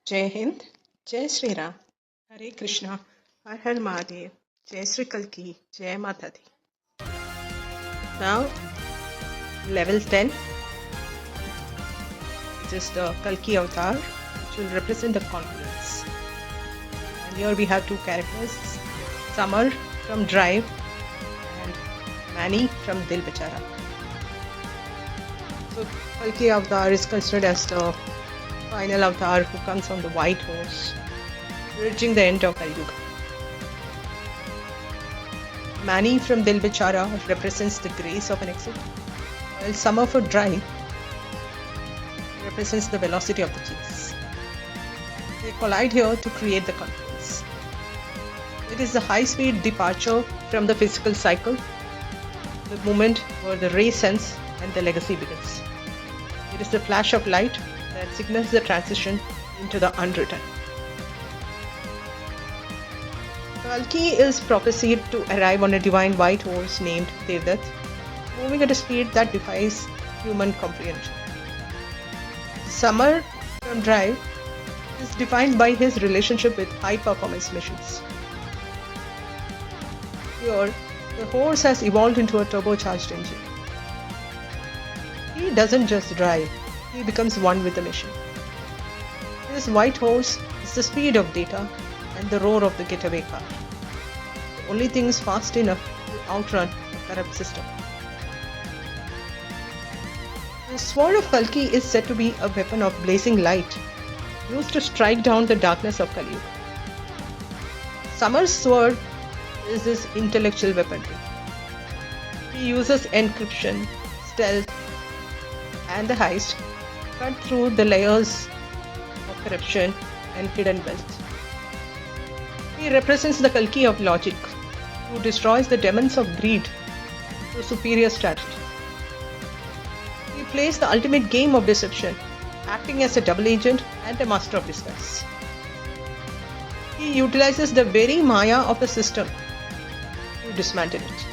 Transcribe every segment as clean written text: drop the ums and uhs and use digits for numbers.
Jai Hind, Jai Shri Ram, Hare Krishna, Har Har Mahadev, Jai Shri Kalki, Jai Mata Di. Now, level 10, which is the Kalki avatar, which will represent the confidence. And here we have two characters, Samar from Drive and Manny from Dil Bechara. So, Kalki avatar is considered as the final avatar who comes on the white horse, bridging the end of Kali Yuga. Manny from Dil Bechara represents the grace of an exit, while Samar for Drive represents the velocity of the chase. They collide here to create the confidence. It is the high-speed departure from the physical cycle, the moment where the race ends and the legacy begins. It is the flash of light that signals the transition into the unwritten. Kalki is prophesied to arrive on a divine white horse named Devdutt, moving at a speed that defies human comprehension. Samar from Drive is defined by his relationship with high-performance missions. Here, the horse has evolved into a turbocharged engine. He doesn't just drive, he becomes one with the mission. His white horse is the speed of data and the roar of the getaway car. The only thing is fast enough to outrun a corrupt system. The sword of Kalki is said to be a weapon of blazing light, used to strike down the darkness of Kali Yuga. Samar's sword is his intellectual weaponry. He uses encryption, stealth, and the heist, cut through the layers of corruption and hidden wealth. He represents the Kalki of logic, who destroys the demons of greed through superior strategy. He plays the ultimate game of deception, acting as a double agent and a master of disguise. He utilizes the very maya of the system to dismantle it.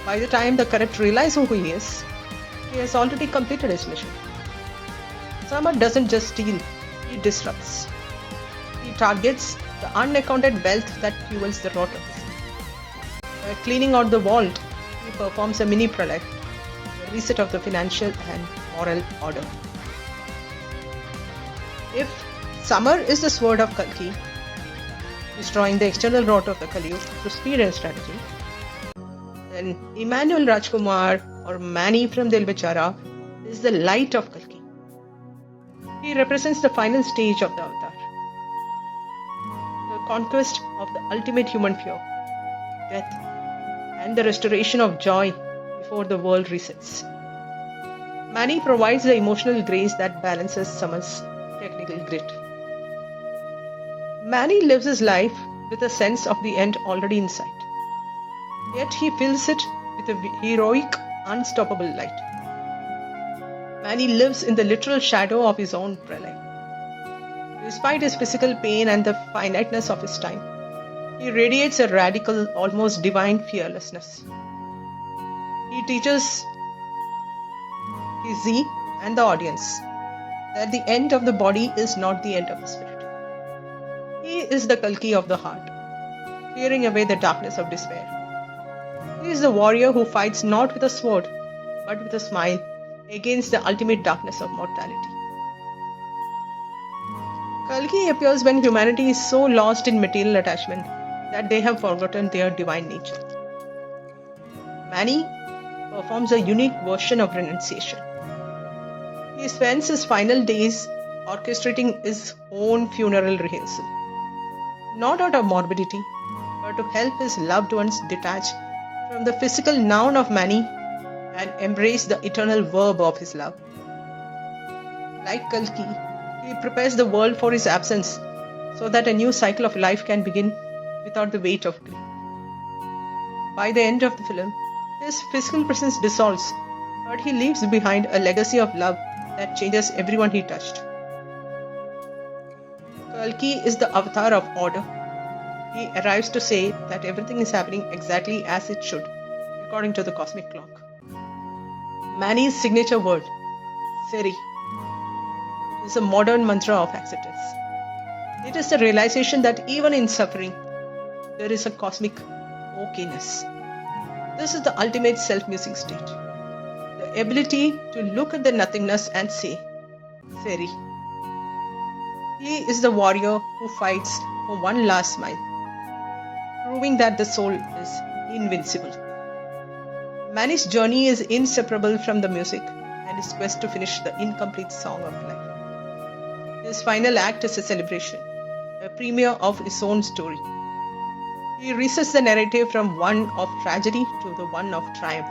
By the time the corrupt realize who he is, he has already completed his mission. Samar doesn't just steal, he disrupts. He targets the unaccounted wealth that fuels the rot of the city. By cleaning out the vault, he performs a mini pralay, the reset of the financial and moral order. If Samar is the sword of Kalki, destroying the external rot of the Kali Yuga through speed and strategy, then Emmanuel Rajkumar or Manny from Dil Bechara is the light of Kalki. He represents the final stage of the avatar, the conquest of the ultimate human fear, death, and the restoration of joy before the world resets. Manny provides the emotional grace that balances Samar's technical grit. Manny lives his life with a sense of the end already in sight. Yet he fills it with a heroic, unstoppable light. Manny lives in the literal shadow of his own pralay. Despite his physical pain and the finiteness of his time, he radiates a radical, almost divine fearlessness. He teaches his Z and the audience that the end of the body is not the end of the spirit. He is the Kalki of the heart, clearing away the darkness of despair. He is the warrior who fights not with a sword, but with a smile against the ultimate darkness of mortality. Kalki appears when humanity is so lost in material attachment that they have forgotten their divine nature. Manny performs a unique version of renunciation. He spends his final days orchestrating his own funeral rehearsal, not out of morbidity, but to help his loved ones detach from the physical noun of Manny and embrace the eternal verb of his love. Like Kalki, he prepares the world for his absence so that a new cycle of life can begin without the weight of grief. By the end of the film, his physical presence dissolves, but he leaves behind a legacy of love that changes everyone he touched. Kalki is the avatar of order. He arrives to say that everything is happening exactly as it should, according to the cosmic clock. Manny's signature word, Seri, is a modern mantra of acceptance. It is the realization that even in suffering, there is a cosmic okayness. This is the ultimate self-musing state. The ability to look at the nothingness and say, Seri. He is the warrior who fights for one last smile, proving that the soul is invincible. Manny's journey is inseparable from the music and his quest to finish the incomplete song of life. His final act is a celebration, a premiere of his own story. He resets the narrative from one of tragedy to the one of triumph.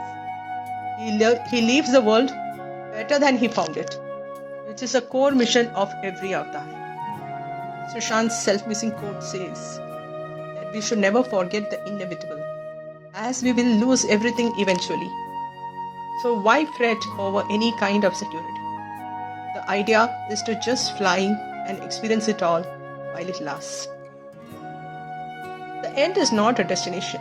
He leaves the world better than he found it, which is a core mission of every avatar. Sushant's self-missing quote says that we should never forget the inevitable, as we will lose everything eventually. So why fret over any kind of security? The idea is to just fly and experience it all while it lasts. The end is not a destination,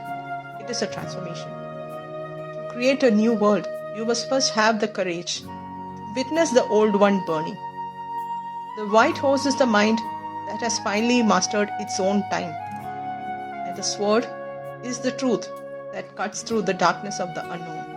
it is a transformation. To create a new world, you must first have the courage to witness the old one burning. The white horse is the mind that has finally mastered its own time, and the sword is the truth that cuts through the darkness of the unknown.